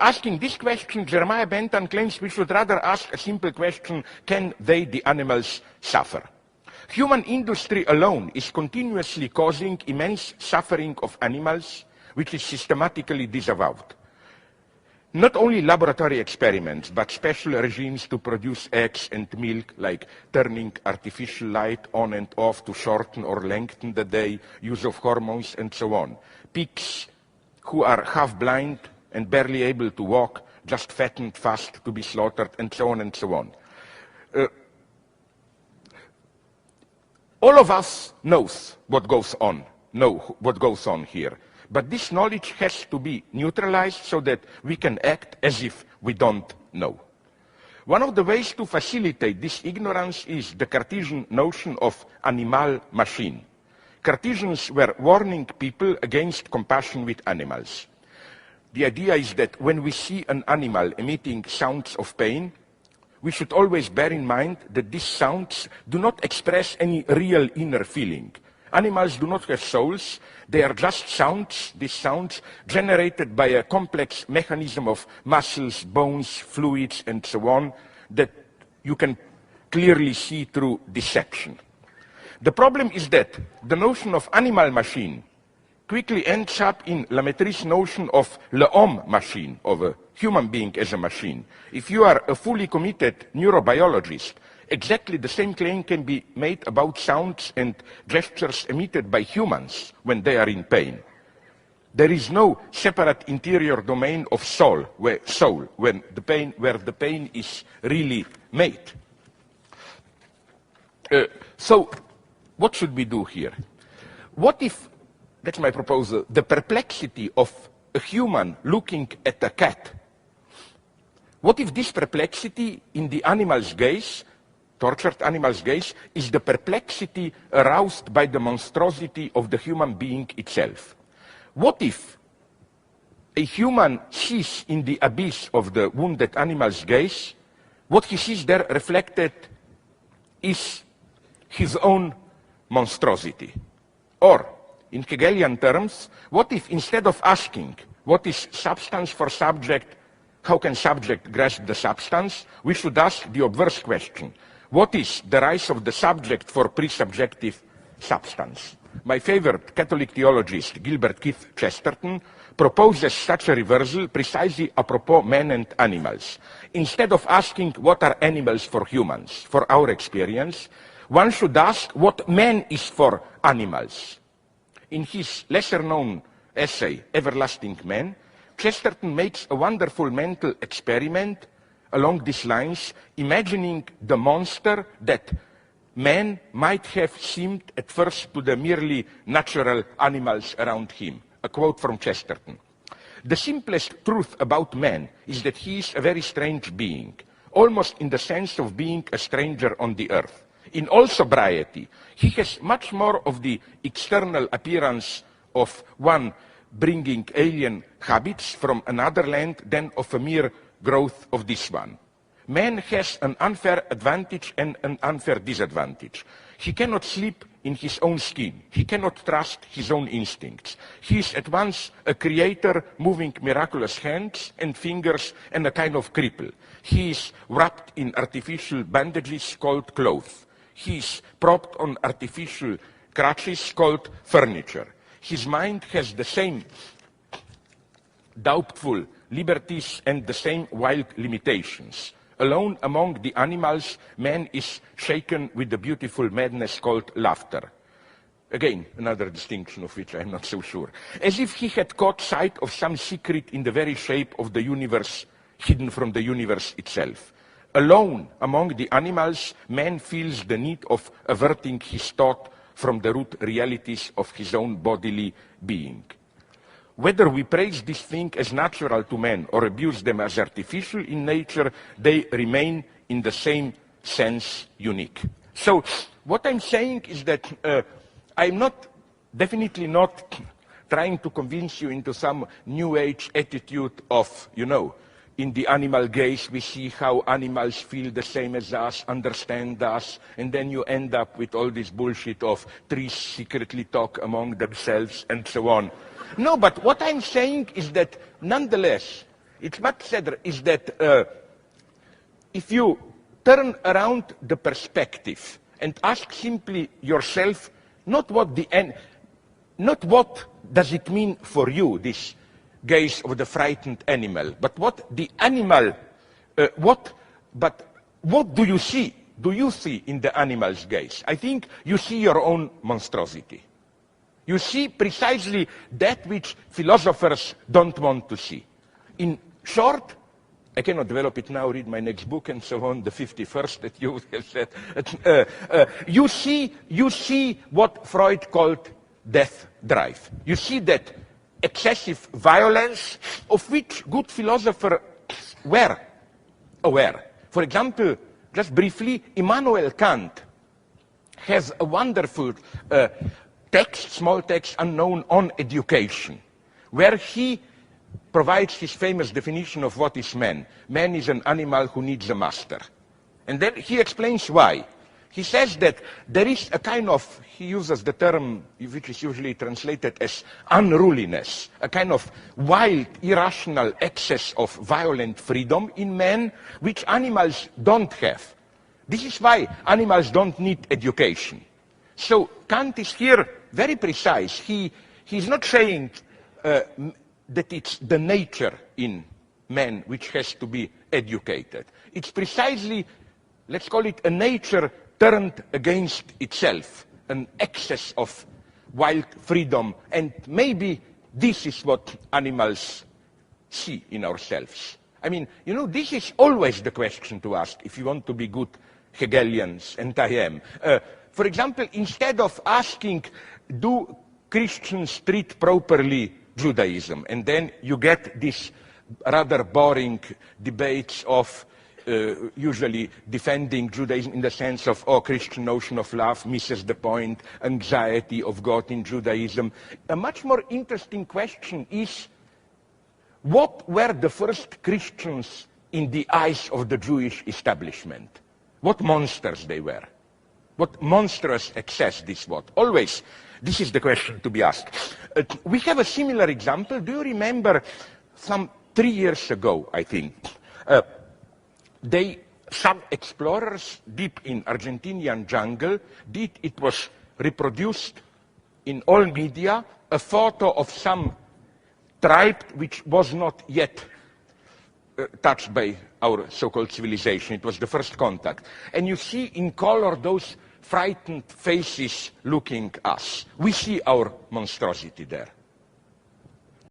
Asking this question, Jeremiah Bentham claims we should rather ask a simple question: can they, the animals, suffer? Human industry alone is continuously causing immense suffering of animals, which is systematically disavowed. Not only laboratory experiments, but special regimes to produce eggs and milk, like turning artificial light on and off to shorten or lengthen the day, use of hormones, and so on. Pigs who are half blind and barely able to walk, just fattened fast to be slaughtered, and so on and so on. All of us know what goes on here. But this knowledge has to be neutralized so that we can act as if we don't know. One of the ways to facilitate this ignorance is the Cartesian notion of animal-machine. Cartesians were warning people against compassion with animals. The idea is that when we see an animal emitting sounds of pain, we should always bear in mind that these sounds do not express any real inner feeling. Animals do not have souls. They are just sounds, these sounds generated by a complex mechanism of muscles, bones, fluids, and so on, that you can clearly see through dissection. The problem is that the notion of animal-machine quickly ends up in La Mettrie's notion of l'homme machine, of a human being as a machine. If you are a fully committed neurobiologist, exactly the same claim can be made about sounds and gestures emitted by humans when they are in pain. There is no separate interior domain of soul where the pain is really made. So, what should we do here? What if, that's my proposal, the perplexity of a human looking at a cat, what if this perplexity in the animal's gaze, tortured animal's gaze, is the perplexity aroused by the monstrosity of the human being itself? What if a human sees in the abyss of the wounded animal's gaze, what he sees there reflected is his own monstrosity? Or, in Hegelian terms, what if instead of asking what is substance for subject, how can subject grasp the substance, we should ask the obverse question: what is the rise of the subject for pre-subjective substance? My favorite Catholic theologist, Gilbert Keith Chesterton, proposes such a reversal precisely apropos men and animals. Instead of asking what are animals for humans, for our experience, one should ask what man is for animals. In his lesser-known essay, Everlasting Man, Chesterton makes a wonderful mental experiment along these lines, imagining the monster that man might have seemed at first to the merely natural animals around him. A quote from Chesterton: "The simplest truth about man is that he is a very strange being, almost in the sense of being a stranger on the earth. In all sobriety, he has much more of the external appearance of one bringing alien habits from another land than of a mere growth of this one. Man has an unfair advantage and an unfair disadvantage. He cannot sleep in his own skin. He cannot trust his own instincts. He is at once a creator moving miraculous hands and fingers and a kind of cripple. He is wrapped in artificial bandages called clothes. He is propped on artificial crutches called furniture. His mind has the same doubtful liberties and the same wild limitations. Alone among the animals, man is shaken with the beautiful madness called laughter." Again, another distinction of which I am not so sure. As if he had caught sight of some secret in the very shape of the universe, hidden from the universe itself. Alone among the animals, man feels the need of averting his thought from the root realities of his own bodily being. Whether we praise this thing as natural to man or abuse them as artificial in nature, they remain in the same sense unique. So what I'm saying is that I'm definitely not trying to convince you into some new age attitude of, in the animal gaze we see how animals feel the same as us, understand us, and then you end up with all this bullshit of trees secretly talk among themselves and so on. No, but what I'm saying is that nonetheless, it's much sadder, is that if you turn around the perspective and ask simply yourself, not what does it mean for you, this gaze of the frightened animal, but what the animal, what do you see? Do you see in the animal's gaze? I think you see your own monstrosity. You see precisely that which philosophers don't want to see. In short, I cannot develop it now, read my next book and so on, the 51st that you have said. You see what Freud called death drive. You see that excessive violence of which good philosophers were aware. For example, just briefly, Immanuel Kant has a wonderful text, small text, unknown, on education, where he provides his famous definition of what is man. Man is an animal who needs a master. And then he explains why. He says that there is a kind of, he uses the term which is usually translated as unruliness, a kind of wild, irrational excess of violent freedom in man, which animals don't have. This is why animals don't need education. So Kant is here very precise. He's not saying that it's the nature in man which has to be educated. It's precisely, let's call it a nature turned against itself, an excess of wild freedom, and maybe this is what animals see in ourselves. I mean, you know, this is always the question to ask if you want to be good Hegelians, and I am. For example, instead of asking, do Christians treat properly Judaism? And then you get this rather boring debates of usually defending Judaism in the sense of, oh, Christian notion of love misses the point, anxiety of God in Judaism. A much more interesting question is, what were the first Christians in the eyes of the Jewish establishment? What monsters they were? What monstrous excess this was? Always, this is the question to be asked. We have a similar example. Do you remember some 3 years ago, I think, some explorers deep in Argentinian jungle it was reproduced in all media, a photo of some tribe which was not yet touched by our so-called civilization. It was the first contact. And you see in color those frightened faces looking us. We see our monstrosity there.